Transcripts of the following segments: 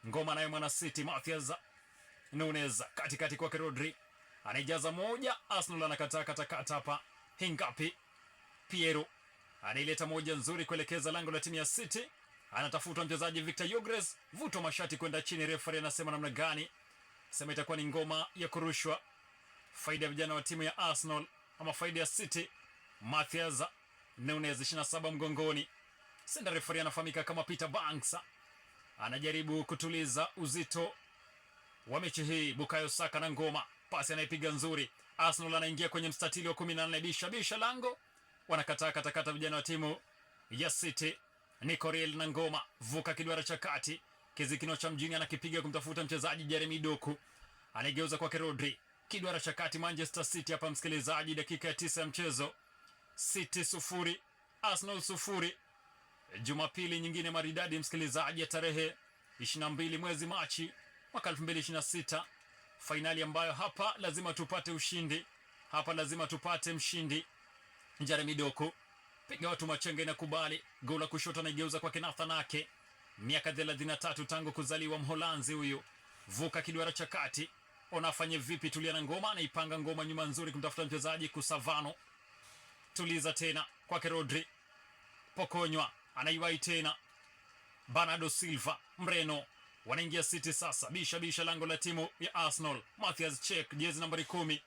ngoma naye mwana City Matheus Nunes katikati kwake Rodri anaijaza moja, Arsenal anakataa katakata hapa. Hingapi Piero anaileta moja nzuri kuelekeza lango la timu ya City, anatafuta mchezaji Victor Yogres, vuto mashati kwenda chini. Referee anasema namna gani? Sema itakuwa ni ngoma ya kurushwa, faida ya vijana wa timu ya Arsenal ama faida ya City. Matheus Nunes 27 mgongoni. Senda referee anafahamika kama Peter Banks, anajaribu kutuliza uzito wa mechi hii. Bukayo Saka na ngoma, pasi anaipiga nzuri. Arsenal anaingia kwenye mstatili wa 14, bisha lango, wanakataa katakata vijana wa timu ya City. Nikorel na ngoma, vuka kiduara cha kati, kizikino cha mjini anakipiga kumtafuta mchezaji Jeremy Doku, anageuza kwake Rodri, kiduara cha kati. Manchester City hapa msikilizaji, dakika ya 9 ya mchezo. City 0 Arsenal 0. Jumapili nyingine maridadi msikilizaji, ya tarehe 22 mwezi Machi mwaka 2026, fainali ambayo hapa lazima tupate ushindi, hapa lazima tupate mshindi. Jeremy Doku piga watu machenga, inakubali gola kushoto, anaigeuza kwake Nathan Ake, miaka 33 tangu kuzaliwa, Mholanzi huyu. Vuka kiduara cha kati, onafanye vipi? Tulia na ngoma, anaipanga ngoma nyuma nzuri kumtafuta mchezaji Kusavano. Tuliza tena kwake Rodri, pokonywa, anaiwai tena Bernardo Silva. Mreno wanaingia City sasa, bisha lango la timu ya Arsenal. Matheus Cech jezi nambari 10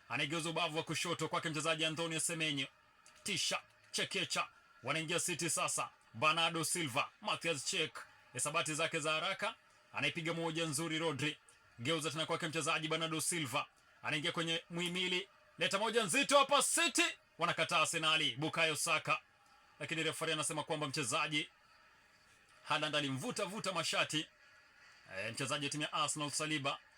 anaigeuza ubavu wa kushoto kwake mchezaji Antonio Semenyo, tisha chekecha. Wanaingia City sasa, Bernardo Silva, Matheus Cech, hesabati zake za haraka, anaipiga moja nzuri. Rodri geuza tena kwake mchezaji Bernardo Silva, anaingia kwenye muhimili, leta moja nzito hapa. City wanakataa Arsenali. Bukayo Saka, lakini referee anasema kwamba mchezaji Haaland alimvuta mashati mchezaji wa timu ya Arsenal Saliba,